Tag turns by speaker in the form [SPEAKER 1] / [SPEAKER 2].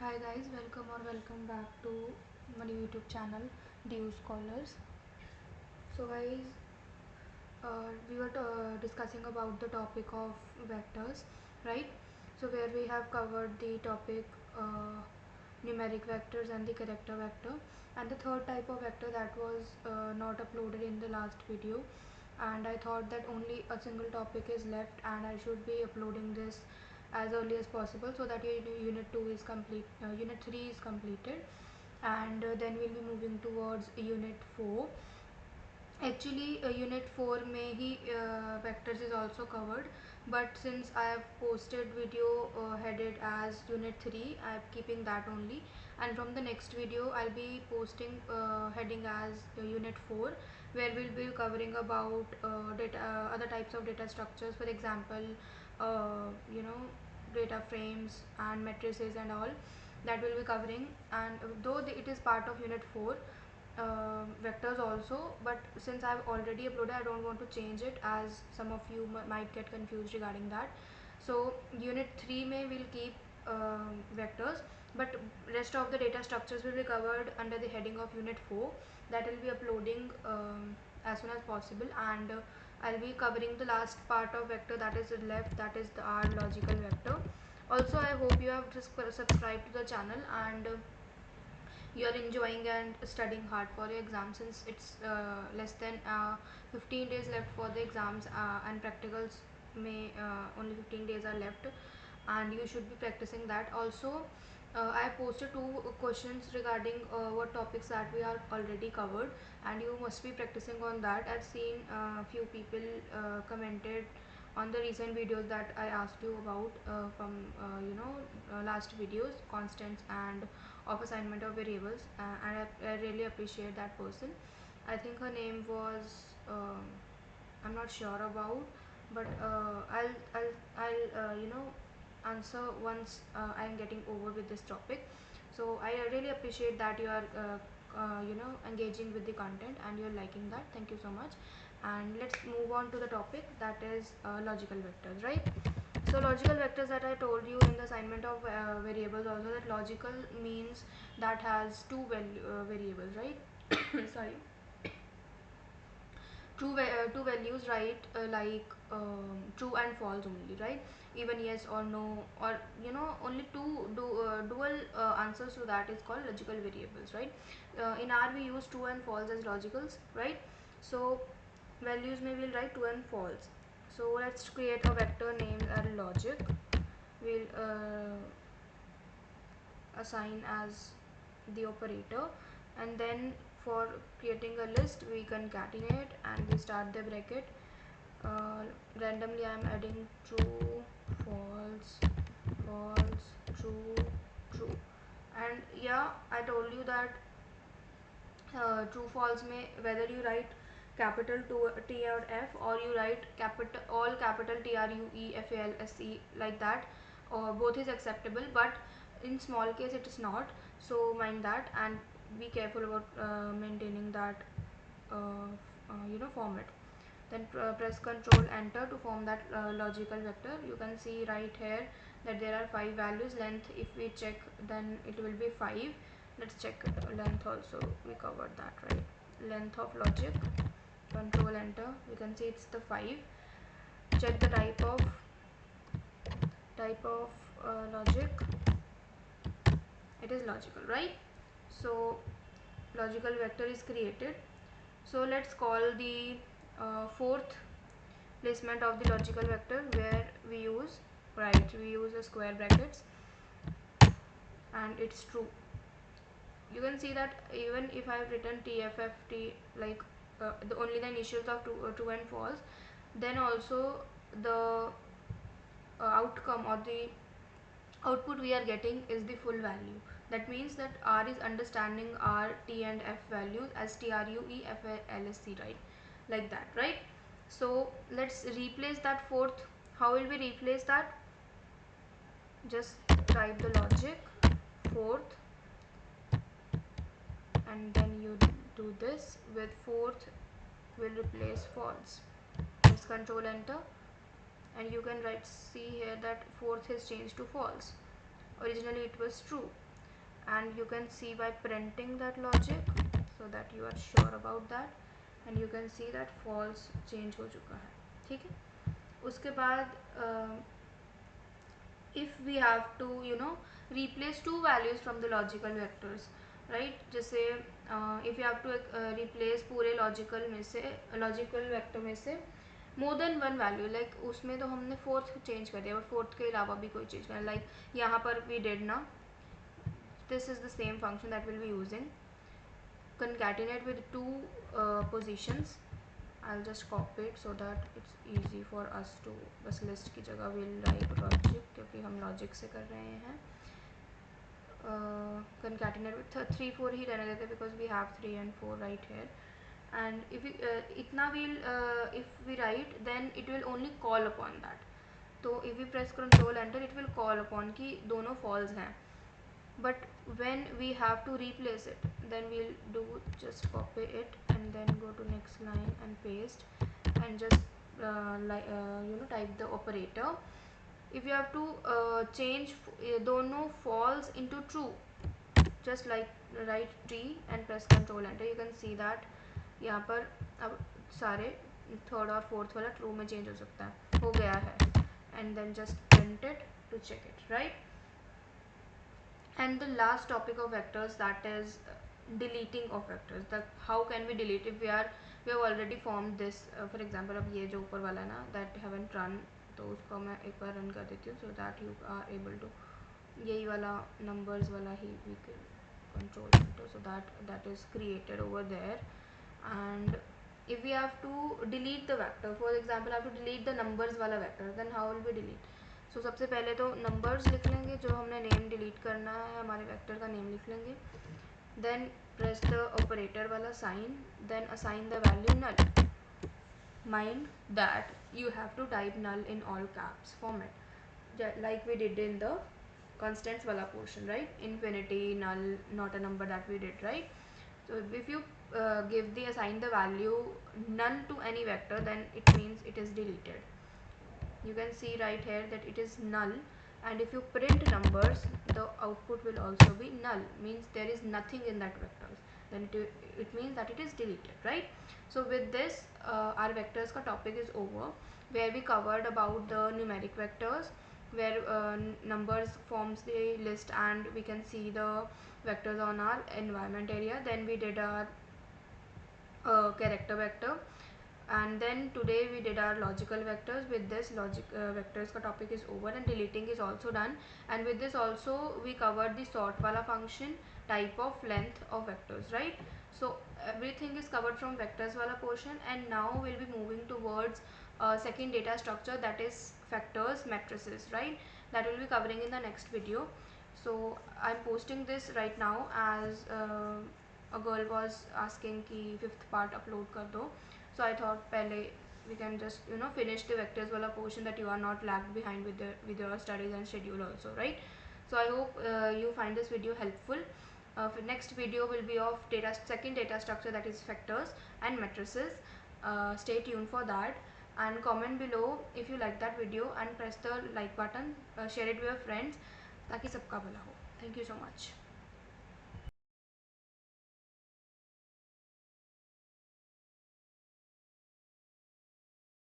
[SPEAKER 1] Hi guys, welcome back to my YouTube channel, DU Scholars. So guys, we were discussing about the topic of vectors, right? So where we have covered the topic numeric vectors and the character vector, and the third type of vector that was not uploaded in the last video, and I thought that only a single topic is left and I should be uploading this as early as possible so that unit 2 is complete, unit 3 is completed, and then we'll be moving towards unit 4. Actually, unit 4 में ही vectors is also covered, but since I have posted video headed as unit 3, I am keeping that only, and from the next video I'll be posting heading as unit 4, where we'll be covering about other types of data structures, for example, data frames and matrices and all that we'll be covering. And though it is part of unit 4, vectors also, but since I've already uploaded, I don't want to change it, as some of you might get confused regarding that. So unit 3 may will keep vectors, but rest of the data structures will be covered under the heading of unit 4, that will be uploading as soon as possible. And I'll be covering the last part of vector that is left, that is the R logical vector. Also, I hope you have just subscribed to the channel and you are enjoying and studying hard for your exam, since it's less than 15 days left for the exams, and practicals may only 15 days are left, and you should be practicing that also. I have posted two questions regarding what topics that we are already covered, and you must be practicing on that. I've seen few people commented on the recent videos that I asked you about from last videos, constants and of assignment of variables, and I really appreciate that person. I think her name was I'm not sure about, but I'll answer once I'm getting over with this topic. So I really appreciate that you are engaging with the content and you're liking that. Thank you so much. And let's move on to the topic, that is logical vectors, right? So logical vectors, that I told you in the assignment of variables also, that logical means that has two variables, right? Sorry, two values, right? Like true and false only, right? Even yes or no, or only two dual answers to that is called logical variables, right? In R we use true and false as logicals, right? So values may will write true and false. So let's create a vector named as logic. We'll assign as the operator, and then for creating a list we concatenate and we start the bracket. Randomly I am adding true, false, false, true, true. And yeah, I told you that true false may, whether you write capital T or F, or you write all capital TRUEFALSE like that, or both is acceptable, but in small case it is not, so mind that and be careful about maintaining that format. Then press Ctrl Enter to form that logical vector. You can see right here that there are 5 values. Length, if we check, then it will be 5. Let's check length also, we covered that, right? Length of logic, Ctrl Enter, we can see it's the 5. Check the type of logic, it is logical, right? So logical vector is created. So let's call the fourth placement of the logical vector, where we use a square brackets, and it's true. You can see that even if I have written TFFT, like only the initials of true and false, then also the outcome or the output we are getting is the full value. That means that R is understanding R, T and F values as TRUEFLSC, right? Like that, right? So let's replace that fourth. How will we replace that? Just type the logic fourth, and then you do this with fourth will replace false. Let's Control Enter, and you can see here that fourth is changed to false. Originally it was true. and you can see by printing that logic so that you are sure about that, and you can see that false change हो चुका है. ठीक है. उसके बाद if we have to replace two values from the logical vectors, right? जैसे if you have to replace पूरे logical vector में से more than one value, like उसमें तो हमने fourth change कर दिया, but fourth के अलावा भी कोई चीज़ करना, like यहाँ पर we did ना, this is the same function that we'll be using, concatenate with two positions. I'll just copy it so that it's easy for us to, बस list की जगह we'll write logic क्योंकि हम logic से कर रहे हैं. Concatenate with 3 4 ही रहने देते because we have 3 and 4 right here, and if we इतना will if we write then it will only call upon that. तो if we press Control Enter it will call upon कि दोनों false हैं, but when we have to replace it then we'll do just copy it and then go to next line and paste and just type the operator. If you have to change दोनों false into true, just like write T and press Control Enter, you can see that यहाँ पर अब सारे third और fourth वाला true में change हो सकता है, हो गया है, and then just print it to check it, right? And the last topic of vectors, that is deleting of vectors. That how can we delete if we have already formed this, for example अब ये जो ऊपर वाला ना that haven't run, तो उसको मैं एक बार रन कर देती हूँ so that you are able to, यही वाला numbers वाला ही we can control enter, so that is created over there. And if we have to delete the vector, for example I have to delete the numbers वाला vector, then how will we delete? So सबसे पहले तो numbers लिख लेंगे, जो हमने name delete करना है हमारे vector का name लिख लेंगे, then press the operator वाला sign, then assign the value null. Mind that you have to type null in all caps format, like we did in the constants वाला portion, right? Infinity, null, not a number that we did, right? So if you assign the value none to any vector, then it means it is deleted. You can see right here that it is null, and if you print numbers the output will also be null, means there is nothing in that vector, then it means that it is deleted, right? So with this our vectors ka topic is over, where we covered about the numeric vectors, where numbers forms the list and we can see the vectors on our environment area. Then we did our character vector, and then today we did our logical vectors. With this logic vectors ka topic is over and deleting is also done, and with this also we covered the sort wala function, type of, length of vectors, right? So everything is covered from vectors wala portion, and now we'll be moving towards second data structure, that is factors, matrices, right? That will be covering in the next video. So I'm posting this right now as a girl was asking ki fifth part upload kar do, so I thought pehle we can just finish the vectors wala portion, that you are not lagged behind with your studies and schedule also, right? So I hope you find this video helpful. For next video will be of second data structure, that is factors and matrices. Stay tuned for that, and comment below if you like that video, and press the like button, share it with your friends ताकि सबका भला हो. Thank you so much.